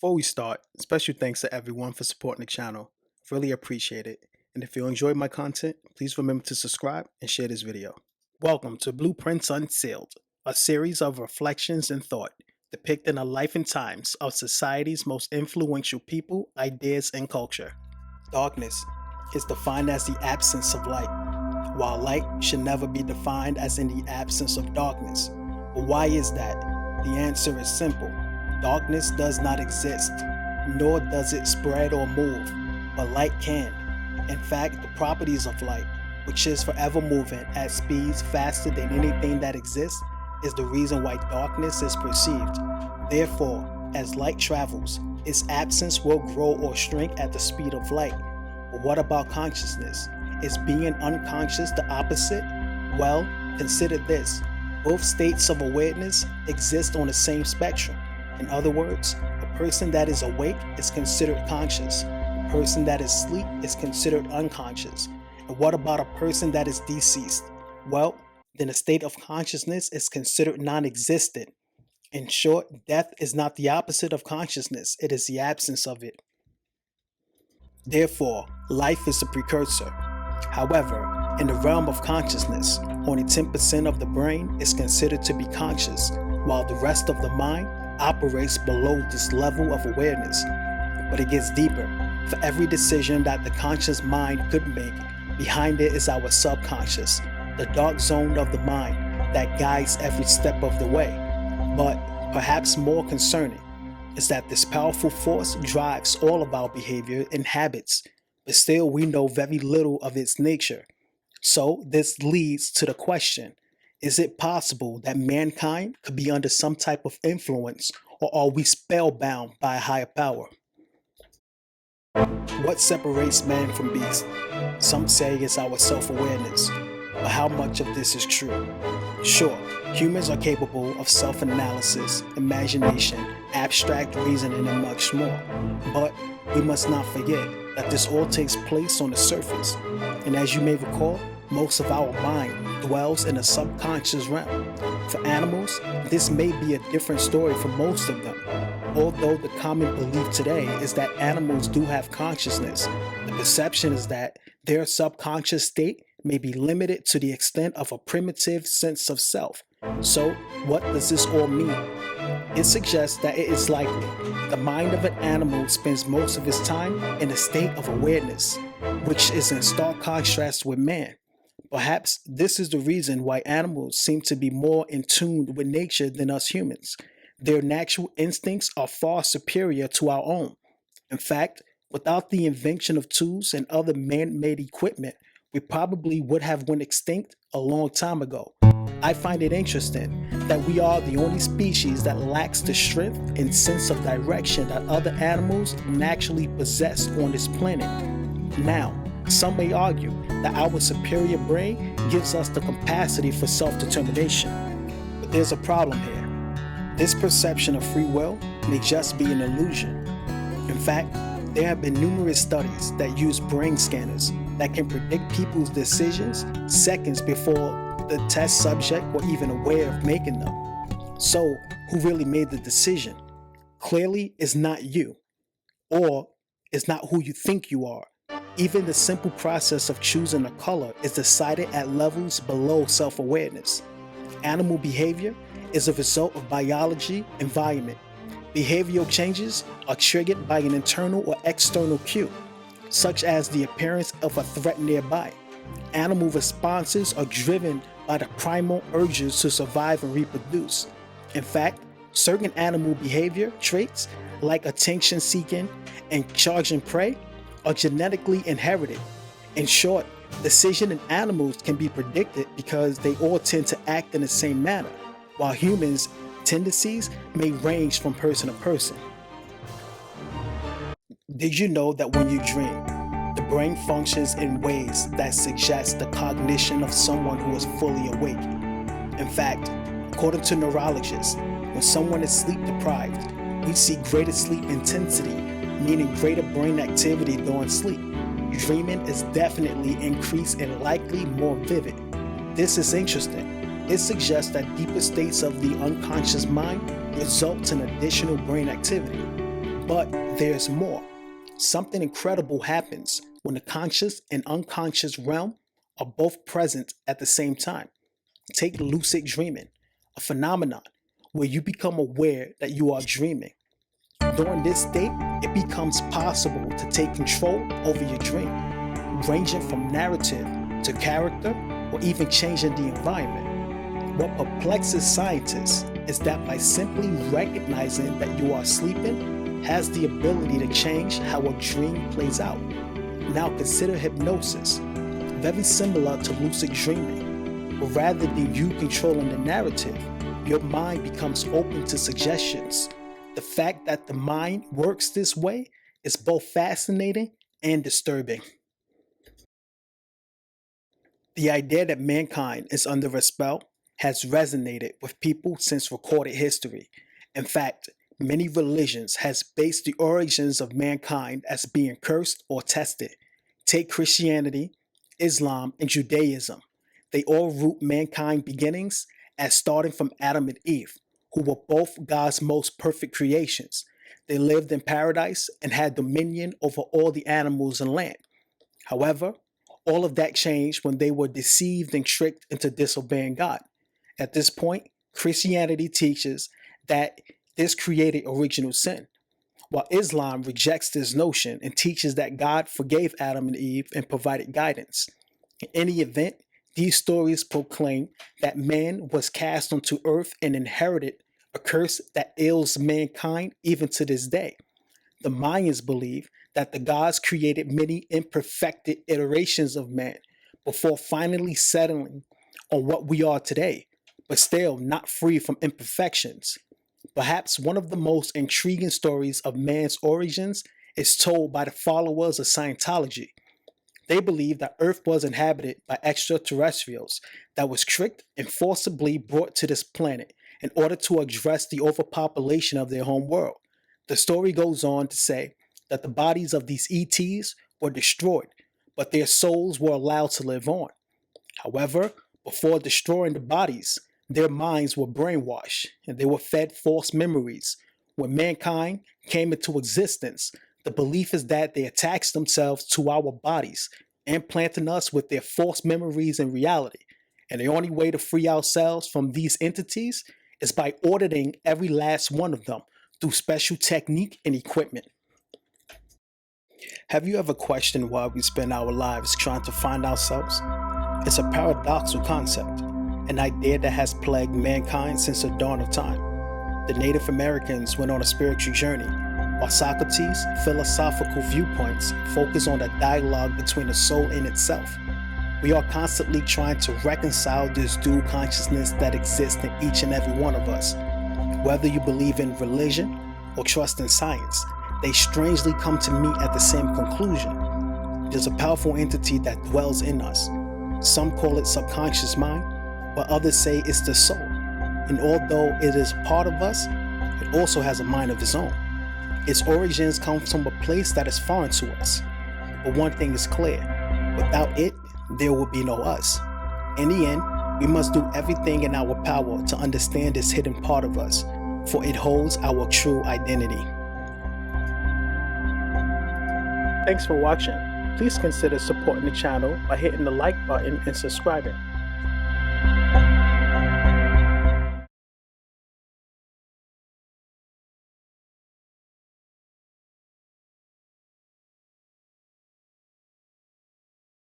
Before we start, special thanks to everyone for supporting the channel. Really appreciate it. And if you enjoyed my content, please remember to subscribe and share this video. Welcome to Blueprints Unsealed, a series of reflections and thought depicting the life and times of society's most influential people, ideas, and culture. Darkness is defined as the absence of light, while light should never be defined as in the absence of darkness. But why is that? The answer is simple. Darkness does not exist, nor does it spread or move, but light can. In fact, the properties of light, which is forever moving at speeds faster than anything that exists, is the reason why darkness is perceived. Therefore, as light travels, its absence will grow or shrink at the speed of light. But what about consciousness? Is being unconscious the opposite? Well, consider this. Both states of awareness exist on the same spectrum. In other words, a person that is awake is considered conscious. A person that is asleep is considered unconscious. And what about a person that is deceased? Well, then a state of consciousness is considered non-existent. In short, death is not the opposite of consciousness, it is the absence of it. Therefore, life is a precursor. However, in the realm of consciousness, only 10% of the brain is considered to be conscious, while the rest of the mind operates below this level of awareness. But it gets deeper. For every decision that the conscious mind could make, behind it is our subconscious, the dark zone of the mind that guides every step of the way. But perhaps more concerning is that this powerful force drives all of our behavior and habits, but still we know very little of its nature. So this leads to the question, is it possible that mankind could be under some type of influence, or are we spellbound by a higher power? What separates man from beast? Some say it's our self-awareness, but how much of this is true? Sure, humans are capable of self-analysis, imagination, abstract reasoning, and much more, but we must not forget that this all takes place on the surface, and as you may recall, most of our mind dwells in a subconscious realm. For animals, this may be a different story for most of them. Although the common belief today is that animals do have consciousness, the perception is that their subconscious state may be limited to the extent of a primitive sense of self. So, what does this all mean? It suggests that it is likely the mind of an animal spends most of its time in a state of awareness, which is in stark contrast with man. Perhaps this is the reason why animals seem to be more in tune with nature than us humans. Their natural instincts are far superior to our own. In fact, without the invention of tools and other man-made equipment, we probably would have went extinct a long time ago. I find it interesting that we are the only species that lacks the strength and sense of direction that other animals naturally possess on this planet. Now, some may argue that our superior brain gives us the capacity for self-determination. But there's a problem here. This perception of free will may just be an illusion. In fact, there have been numerous studies that use brain scanners that can predict people's decisions seconds before the test subject were even aware of making them. So, who really made the decision? Clearly, it's not you, or it's not who you think you are. Even the simple process of choosing a color is decided at levels below self-awareness. Animal behavior is a result of biology, environment. Behavioral changes are triggered by an internal or external cue, such as the appearance of a threat nearby. Animal responses are driven by the primal urges to survive and reproduce. In fact, certain animal behavior traits, like attention-seeking and charging prey, are genetically inherited. In short, decisions in animals can be predicted because they all tend to act in the same manner, while humans' tendencies may range from person to person. Did you know that when you dream, the brain functions in ways that suggest the cognition of someone who is fully awake? In fact, according to neurologists, when someone is sleep deprived, we see greater sleep intensity, meaning greater brain activity during sleep. Dreaming is definitely increased and likely more vivid. This is interesting. It suggests that deeper states of the unconscious mind result in additional brain activity. But there's more. Something incredible happens when the conscious and unconscious realm are both present at the same time. Take lucid dreaming, a phenomenon where you become aware that you are dreaming. During this state, it becomes possible to take control over your dream, ranging from narrative to character or even changing the environment. What perplexes scientists is that by simply recognizing that you are sleeping has the ability to change how a dream plays out. Now consider hypnosis, very similar to lucid dreaming, but rather than you controlling the narrative, your mind becomes open to suggestions. The fact that the mind works this way is both fascinating and disturbing. The idea that mankind is under a spell has resonated with people since recorded history. In fact, many religions has based the origins of mankind as being cursed or tested. Take Christianity, Islam, and Judaism. They all root mankind beginnings as starting from Adam and Eve, who were both God's most perfect creations. They lived in paradise and had dominion over all the animals and land. However, all of that changed when they were deceived and tricked into disobeying God. At this point, Christianity teaches that this created original sin, while Islam rejects this notion and teaches that God forgave Adam and Eve and provided guidance. In any event, these stories proclaim that man was cast onto earth and inherited a curse that ails mankind even to this day. The Mayans believe that the gods created many imperfected iterations of man before finally settling on what we are today, but still not free from imperfections. Perhaps one of the most intriguing stories of man's origins is told by the followers of Scientology. They believe that Earth was inhabited by extraterrestrials that was tricked and forcibly brought to this planet in order to address the overpopulation of their home world. The story goes on to say that the bodies of these ETs were destroyed, but their souls were allowed to live on. However, before destroying the bodies, their minds were brainwashed and they were fed false memories. When mankind came into existence, the belief is that they attached themselves to our bodies, implanting us with their false memories and reality. And the only way to free ourselves from these entities is by auditing every last one of them through special technique and equipment. Have you ever questioned why we spend our lives trying to find ourselves? It's a paradoxical concept, an idea that has plagued mankind since the dawn of time. The Native Americans went on a spiritual journey, while Socrates' philosophical viewpoints focus on the dialogue between the soul and itself. We are constantly trying to reconcile this dual consciousness that exists in each and every one of us. Whether you believe in religion or trust in science, they strangely come to meet at the same conclusion. There's a powerful entity that dwells in us. Some call it subconscious mind, while others say it's the soul. And although it is part of us, it also has a mind of its own. Its origins come from a place that is foreign to us. But one thing is clear, without it, there will be no us. In the end, we must do everything in our power to understand this hidden part of us, for it holds our true identity. Thanks for watching. Please consider supporting the channel by hitting the like button and subscribing.